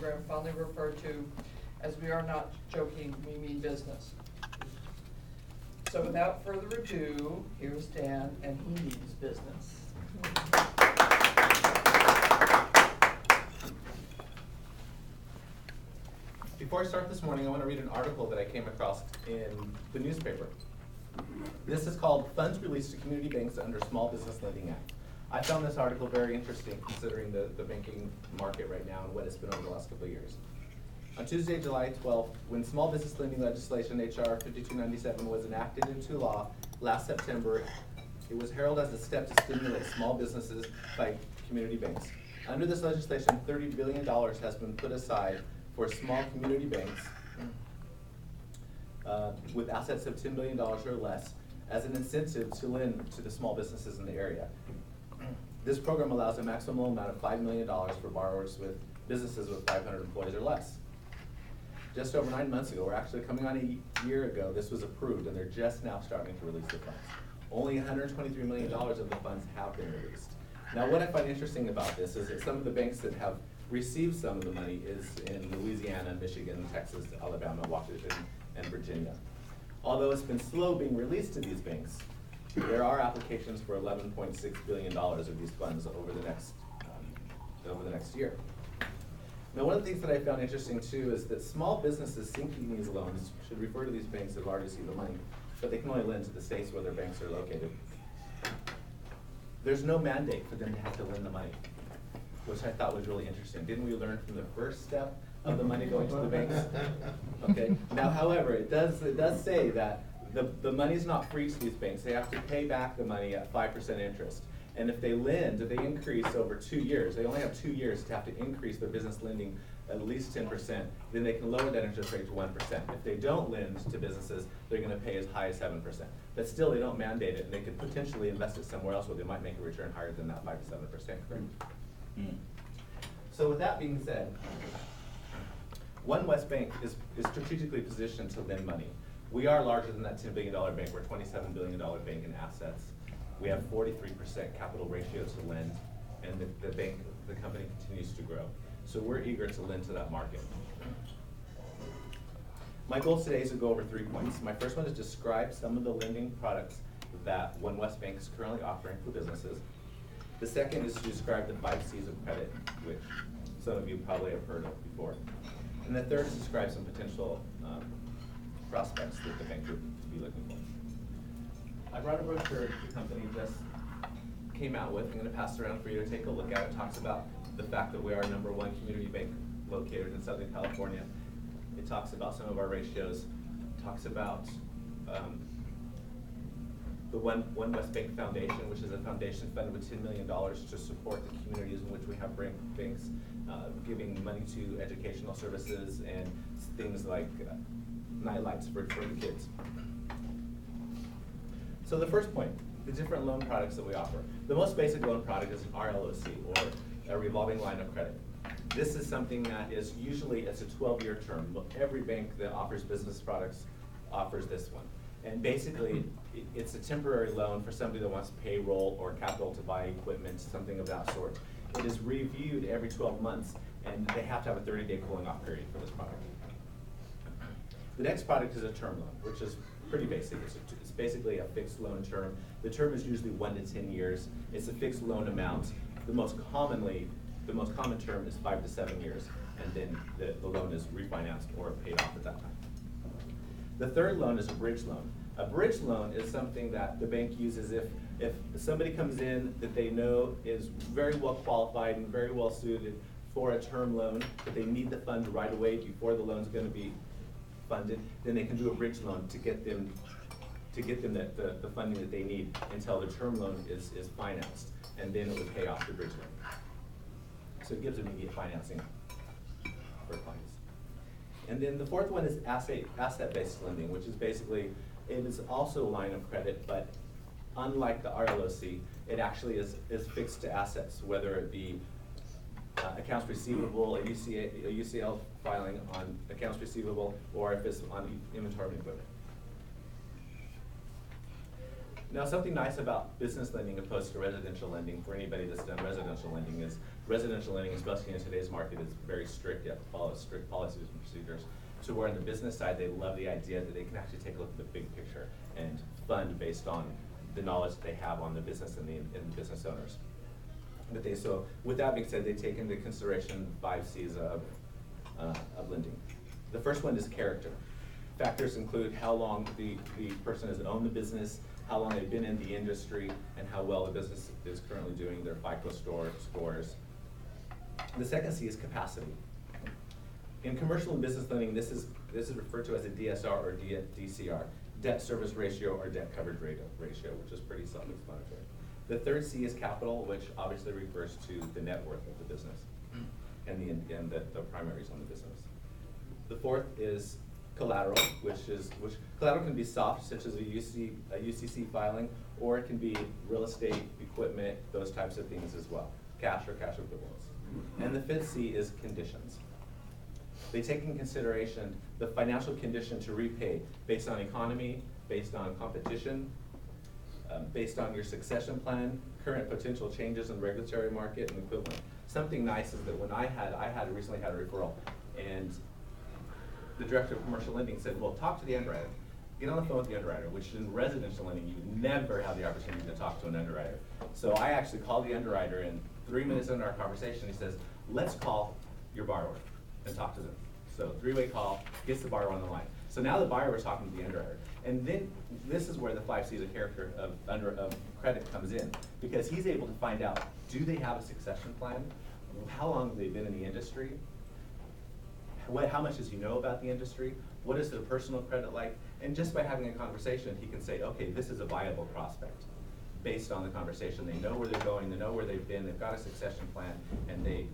program fondly referred to as "We Are Not Joking, We Mean Business." So without further ado, here's Dan, and he means business. Before I start this morning, I want to read an article that I came across in the newspaper. This is called "Funds Released to Community Banks Under Small Business Lending Act." I found this article very interesting considering the banking market right now and what it's been over the last couple of years. On Tuesday, July 12th, when small business lending legislation, HR 5297, was enacted into law last September, it was heralded as a step to stimulate small businesses by community banks. Under this legislation, $30 billion has been put aside for small community banks with assets of $10 billion or less as an incentive to lend to the small businesses in the area. This program allows a maximum amount of $5 million for borrowers with businesses with 500 employees or less. Just over 9 months ago, or actually coming on a year ago, this was approved, and they're just now starting to release the funds. Only $123 million of the funds have been released. Now, what I find interesting about this is that some of the banks that have received some of the money is in Louisiana, Michigan, Texas, Alabama, Washington, and Virginia. Although it's been slow being released to these banks, there are applications for $11.6 billion of these funds over the next year. Now, one of the things that I found interesting too is that small businesses seeking these loans should refer to these banks that have already received the money, but they can only lend to the states where their banks are located. There's no mandate for them to have to lend the money, which I thought was really interesting. Didn't we learn from the first step of the money going to the banks? Okay. Now, however, it does say that the money's not free to these banks. They have to pay back the money at 5% interest. And if they lend, if they increase over 2 years, they only have 2 years to have to increase their business lending at least 10%, then they can lower that interest rate to 1%. If they don't lend to businesses, they're going to pay as high as 7%. But still, they don't mandate it, and they could potentially invest it somewhere else where they might make a return higher than that 5 to 7%, correct? So with that being said, One West Bank is strategically positioned to lend money. We are larger than that $10 billion bank. We're a $27 billion bank in assets. We have 43% capital ratio to lend, and the company continues to grow. So we're eager to lend to that market. My goal today is to go over 3 points. My first one is describe some of the lending products that One West Bank is currently offering for businesses. The second is to describe the 5 C's of credit, which some of you probably have heard of before. And the third is to describe some potential prospects that the bank would be looking for. I brought a brochure the company just came out with. I'm going to pass it around for you to take a look at. It talks about the fact that we are #1 community bank located in Southern California. It talks about some of our ratios. It talks about the One West Bank Foundation, which is a foundation funded with $10 million to support the communities in which we have banks, giving money to educational services and things like nightlights for the kids. So the first point, the different loan products that we offer. The most basic loan product is an RLOC, or a revolving line of credit. This is something that is usually, it's a 12-year term. Every bank that offers business products offers this one. And basically, it's a temporary loan for somebody that wants payroll or capital to buy equipment, something of that sort. It is reviewed every 12 months, and they have to have a 30-day cooling off period for this product. The next product is a term loan, which is pretty basic. It's basically a fixed loan term. The term is usually 1 to 10 years. It's a fixed loan amount. The most common term is 5 to 7 years, and then the loan is refinanced or paid off at that time. The third loan is a bridge loan. A bridge loan is something that the bank uses if somebody comes in that they know is very well qualified and very well suited for a term loan, but they need the funds right away before the loan's going to be funded, then they can do a bridge loan to get them the funding that they need until the term loan is financed, and then it would pay off the bridge loan. So it gives immediate financing for clients. And then the fourth one is asset-based lending, which is basically, it is also a line of credit, but unlike the RLOC, it actually is fixed to assets, whether it be accounts receivable, a UCL filing on accounts receivable, or if it's on inventory of equipment. Now, something nice about business lending opposed to residential lending, for anybody that's done residential lending, is residential lending, especially in today's market, is very strict. You have to follow strict policies and procedures. So where on the business side, they love the idea that they can actually take a look at the big picture and fund based on the knowledge that they have on the business and the business owners. But so with that being said, they take into consideration 5 C's of lending. The first one is character. Factors include how long the person has owned the business, how long they've been in the industry, and how well the business is currently doing, their FICO scores. The second C is capacity. In commercial and business lending, this is referred to as a DSR or DCR, debt service ratio or debt coverage ratio, which is pretty self-explanatory. The third C is capital, which obviously refers to the net worth of the business and the primaries on the business. The fourth is collateral, which collateral can be soft, such as a UCC filing, or it can be real estate, equipment, those types of things as well, cash or cash equivalents. And the fifth C is conditions. They take in consideration the financial condition to repay based on economy, based on competition, based on your succession plan, current potential changes in the regulatory market, and equivalent. Something nice is that when I recently had a referral, and the director of commercial lending said, well, talk to the underwriter. Get on the phone with the underwriter, which in residential lending, you never have the opportunity to talk to an underwriter. So I actually called the underwriter, and 3 minutes into our conversation, he says, let's call your borrower and talk to them. So 3-way call, gets the borrower on the line. So now the borrower is talking to the underwriter. And then this is where the 5 C's of character of credit comes in, because he's able to find out, do they have a succession plan? How long have they been in the industry? How much does he know about the industry? What is their personal credit like? And just by having a conversation, he can say, okay, this is a viable prospect. Based on the conversation, they know where they're going, they know where they've been, they've got a succession plan, and they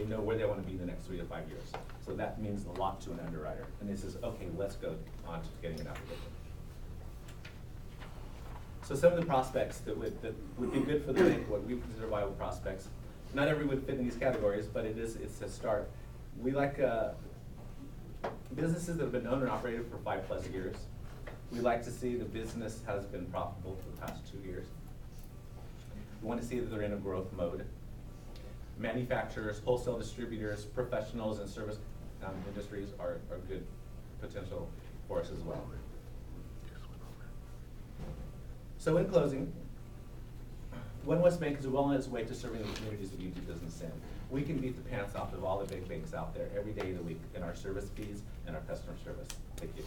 know where they want to be in the next 3 to 5 years. So that means a lot to an underwriter. And he says, okay, let's go on to getting an application. So some of the prospects that would be good for the bank, what we consider viable prospects. Not everyone would fit in these categories, but it's a start. We like businesses that have been owned and operated for 5+ years. We like to see the business has been profitable for the past 2 years. We want to see that they're in a growth mode. Manufacturers, wholesale distributors, professionals, and service industries are good potential for us as well. So in closing, One West Bank is well on its way to serving the communities that you do business in. We can beat the pants off of all the big banks out there every day of the week in our service fees and our customer service. Thank you.